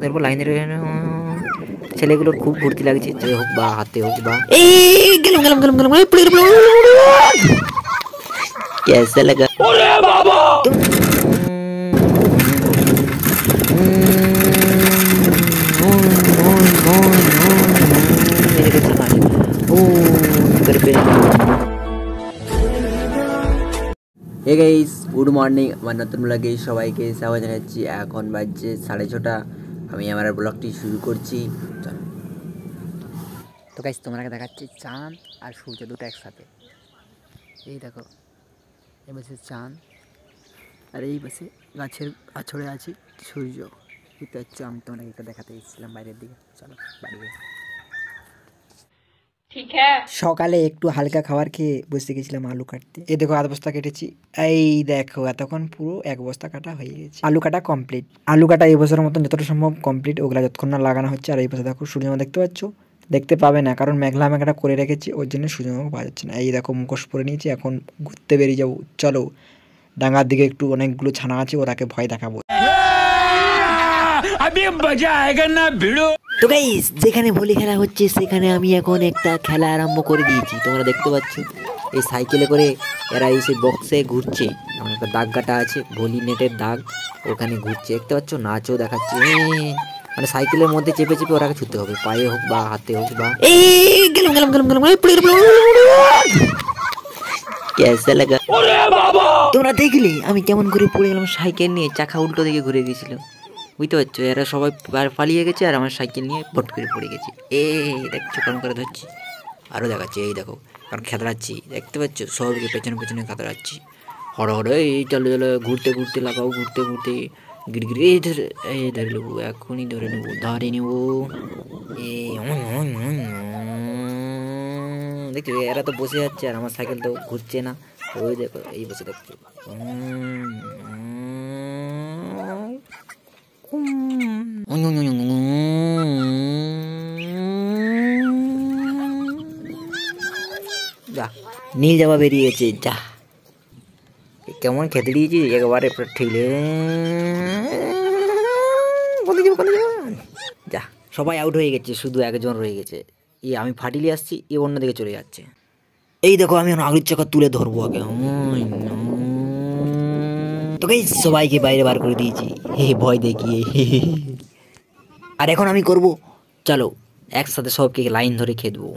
ধরবো লাইনের ছেলেগুলোর খুব ভর্তি লাগছে, যে হোক বা হাতে হোক বা এই গেলাম গেলাম গেলাম গেলাম कैसा लगा? ओरे बाबा! Hey guys, good morning. আমার নতুন ব্লগে সবাইকে স্বাগত জানাচ্ছি। এখন বাজছে 6:30। আমি আমার ব্লগটি শুরু করছি। তো গাইস, তোমাকে দেখাচ্ছি চাঁদ আর সূর্য দুটো একসাথে। এই দেখো, এই পাশে চাঁদ আর এই পাশে গাছের আছড়ে আছে সূর্য। বুঝতে পারছো? আমি তোমাকে এটা দেখাতে এসেছিলাম বাইরের দিকে। চলো বাড়ি গিয়ে ঠিক হ্যাঁ। সকালে একটু হালকা খাবার খেয়ে বসে গেছিলাম আলু কাটতে। এই দেখো আধ বস্তা কেটেছি। এই দেখো এতক্ষণ পুরো এক বস্তা কাটা হয়ে গেছে। আলু কাটা কমপ্লিট। আলু কাটা এই বছরের মতন যতটা সম্ভব কমপ্লিট। ওগুলা যতক্ষণ না লাগানো হচ্ছে। আর এই পাশে দেখো সূর্যমা দেখতে পাচ্ছ? দেখতে পাবে না, কারণ মেঘলা মেঘলা করে রেখেছি, ওর জন্য সূর্যমা পাওয়া যাচ্ছে না। এই দেখো মুখোশ পরে নিয়েছি, এখন ঘুরতে বেরিয়ে যাবো। চলো, ডাঙ্গার দিকে একটু অনেকগুলো ছানা আছে, ওরাকে ভয় দেখাবো। তো গাইস, যেখানে ভলি খেলা হচ্ছে সেখানে আমি এখন একটা খেলা আরম্ভ করে দিয়েছি। তোমরা দেখতে পাচ্ছ এই সাইকেলে করে এরা এসে বক্সে ঘুরছে। আমার একটা দাগ কাটা আছে, ভলি নেটের দাগ, ওখানে ঘুরছে। দেখতে পাচ্ছ? নাচও দেখাচ্ছে। মানে সাইকেলের মধ্যে চেপে চেপে ওরাকে ছুটতে হবে, পায়ে হোক বা হাতে হোক বা এই গেলাম গেলাম গেলাম গেলাম कैसा लगा? তোমরা দেখলে আমি কেমন করে পড়ে গেলাম? সাইকেল নিয়ে চাকা উল্টো দিকে ঘুরে গেছিল। বুঝতে পারছো? এরা সবাই পালিয়ে গেছে আর আমার সাইকেল নিয়ে ভট করে পড়ে গেছি। দেখছো কেমন করে ধরছি? আরও দেখাচ্ছি। এই দেখো, কারণ খেতড়াচ্ছি, দেখতে পাচ্ছ? সবকে পেছনে পেছনে খেতড়াচ্ছি। হড় হড় এই চলো চলো, ঘুরতে ঘুরতে লাগাও, ঘুরতে ঘুরতে গিরগিরি এই ধরে নেবো, এখনই ধরে নেবো, ধরে নেবো। দেখছো এরা তো বসে যাচ্ছে আর আমার সাইকেল তো ঘুরছে না। ওই দেখো, এই বসে দেখছো। যা নীল জামা বেরিয়েছে, যা কেমন খেতে দিয়েছি একবারে ঠেলে। যা সবাই আউট হয়ে গেছে, শুধু একজন রয়ে গেছে। আমি ফাটিলে আসছি, অন্যদিকে চলে যাচ্ছে। এই দেখো, আমি আগুর চাকা তুলে ধরবো আগে। তো গাইস, সবাইকে বাইরে বার করে দিয়েছি ভয় দেখিয়ে। আর এখন আমি করব, চলো একসাথে সবকে লাইন ধরে খেয়ে দেবো।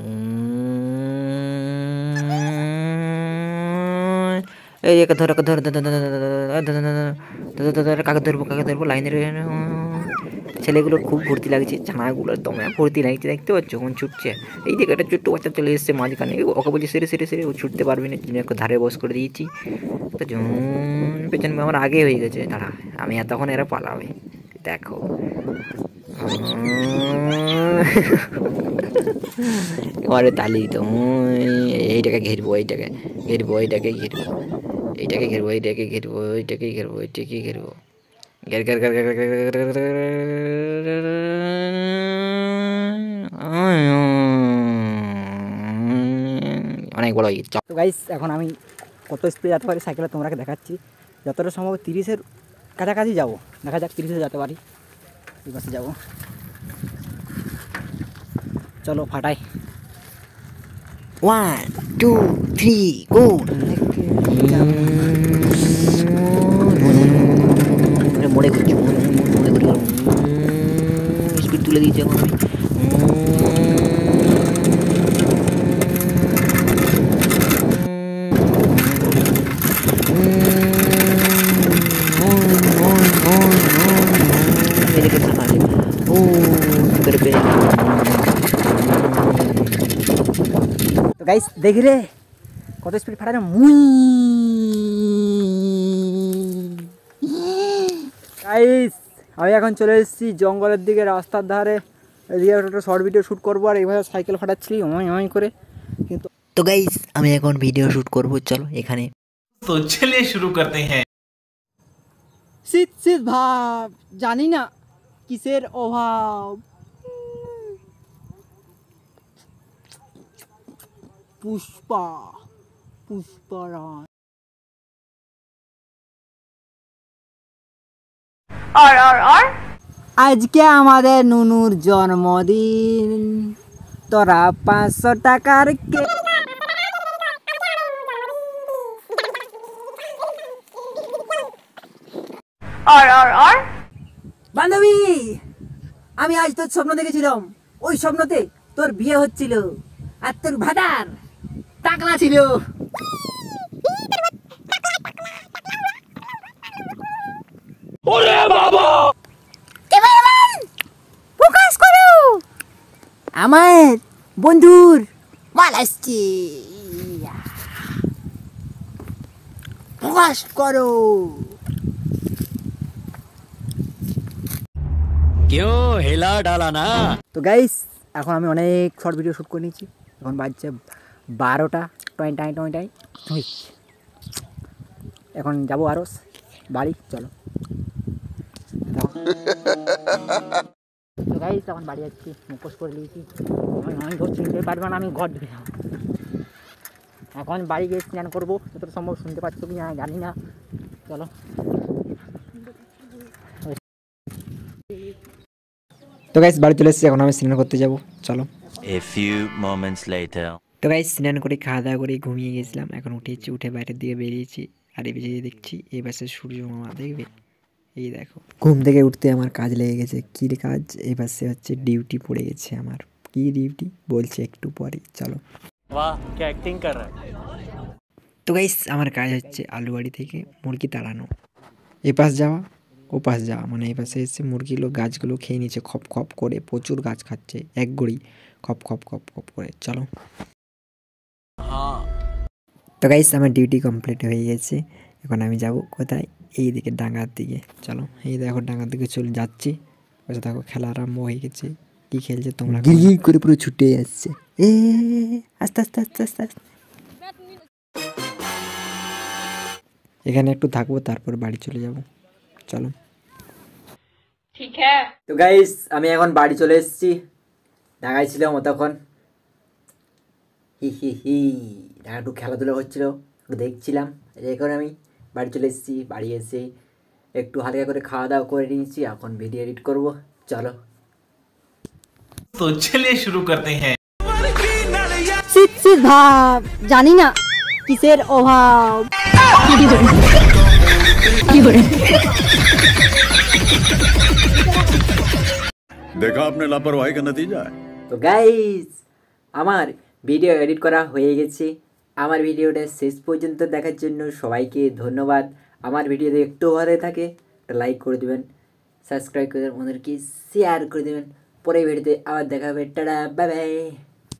এই ধর ধর কাকে ধরবো, কাকে ধরবো? লাইনের ছেলেগুলোর খুব ভর্তি লাগছে, ছানাগুলোর দমে ভর্তি লাগছে। দেখতে পাচ্ছ কোন ছুটছে? এই দিকে একটা ছোট্ট বাচ্চা চলে এসছে মাঝখানে, ওকে বলছি সেরে সেরে সেরে, ও ছুটতে পারবে না, ধারে বস করে দিয়েছি। তো পেছনে আমার আগে হয়ে গেছে। দাঁড়া, আমি তখন এরা পালাবে। দেখো এবারে তালি তো এইটাকে ঘেরবো, এইটাকে ঘেরবো, এইটাকে ঘেরবো, এইটাকে ঘেরবো, এইটাকে ঘেরবো, এইটাকে ঘেরবো, এইটাকে ঘেরবো। অনেক বড় হয়ে গেছে। তো গাইস, এখন আমি কত স্পিড যেতে পারি সাইকেলে তোমরা দেখাচ্ছি। যতটা সম্ভব 30-এর কাছাকাছি যাবো। দেখা যাক 30-এ যেতে পারি। এই বাসে যাবো, চলো ফাটাই। 1 2 3 গো। মোড়ে ঘুরছি, মোড়ে ঘুরে স্পিড তুলে দিয়েছি এখন আমি। তো গাইস দেখি রে কত স্পিড ফাটানো। গাইস, আমি এখন চলে এসেছি জঙ্গলের দিকে, রাস্তার ধারে। এদিকে একটা শর্ট ভিডিও শ্যুট করবো আর এইভাবে সাইকেল ফাটাচ্ছি অমাই করে। কিন্তু তো গাইস, আমি এখন ভিডিও শ্যুট করবো, চলো এখানে। তো চলিए শুরু করতে हैं। শীত শীত ভাব, জানি না কিসের অভাব। পুষ্পা, পুষ্পারাজ। और আজকে আমাদের নুনুর জন্মদিন, তোরা 500 টাকার বান্ধবী, আমি আজ তোর স্বপ্ন দেখেছিলাম। ওই স্বপ্নতে তোর বিয়ে হচ্ছিল আর তোর ভাতার টাকলা ছিল। প্রকাশ করো, আমার বন্ধুর মাল আসছে। প্রকাশ করো। তো গাইস, এখন আমি অনেক শর্ট ভিডিও শ্যুট করে নিয়েছি। এখন বাজছে 12টা টয়টাই। এখন যাবো আরো বাড়ি, চলো। তো গাইস, এখন বাড়ি যাচ্ছি, মুখোশ করে নিয়েছি। আমি চিনতে পারবে না, আমি ঘর ঢুকে যাবো। এখন বাড়ি গিয়ে স্নান করবো, যতটা সম্ভব। শুনতে পাচ্ছ কি না জানি না, চলো। তো গাইস, বাড়ি চলে এসেছি, এখন আমি স্নান করতে যাবো, চলো। A few moments later. তো গাইস, স্নান করে খাওয়া দাওয়া করে ঘুমিয়ে গেছিলাম। এখন উঠেছি, উঠে বাইরের দিকে বেরিয়েছি। আর এই বেরিয়ে দেখছি এই পাশে সূর্য মামা, দেখবে? এই দেখো, ঘুম থেকে উঠতে আমার কাজ লেগে গেছে। কী কাজ? এই পাশে হচ্ছে ডিউটি পড়ে গেছে আমার। কি ডিউটি বলছে একটু পরে, চলো। वाह क्या एक्टिंग कर रहा है। তো গাইস, আমার কাজ হচ্ছে আলুবাড়ি থেকে মুরগি তাড়ানো। এ পাশ যাওয়া, ও পাশ যাওয়া, মানে এই পাশে এসে মুরগিগুলো গাছগুলো খেয়ে নিচ্ছে খপ খপ করে। প্রচুর গাছ খাচ্ছে, এক গড়ি খপ খপ খপ খপ করে, চলো। তো গাইস, আমার ডিউটি কমপ্লিট হয়ে গেছে। এখন আমি যাব কোথায়? এই দিকে, ডাঙ্গার দিকে, চলো। এই দেখো, ডাঙ্গার দিকে চলে যাচ্ছি। ওই দেখো, খেলা আরম্ভ হয়ে গেছে। কি খেলছে তোমরা? গির করে পুরো ছুটে যাচ্ছে। আস্তে আস্তে আস্তে আস্তে আস্তে। এখানে একটু থাকবো, তারপর বাড়ি চলে যাব, চলো। ঠিক আছে। তো গাইস, আমি এখন বাড়ি চলে এসেছি। ঢাকায় ছিলাম তখন। ঢাকা একটু খেলাধুলা হচ্ছিল, একটু দেখছিলাম। এখন আমি বাড়ি চলে এসেছি। বাড়ি এসে একটু হালকা করে খাওয়া দাওয়া করে নিয়েছি। এখন ভিডিও এডিট করব, চলো। तो चलिए शुरू करते हैं। শীত শীত ভাব, জানি না কিসের অভাব। देखा आपने लापरवाही का नतीजा है। তো গাইস, আমার ভিডিও এডিট করা হয়ে গেছে। আমার ভিডিওটা শেষ পর্যন্ত দেখার জন্য সবাইকে ধন্যবাদ। আমার ভিডিও যদি একটু ভালো থাকে একটা লাইক করে দেবেন, সাবস্ক্রাইব করে দেবেন, ওদেরকে শেয়ার করে দেবেন। পরের ভিডিওতে আবার দেখা হবে। Tata, bye bye.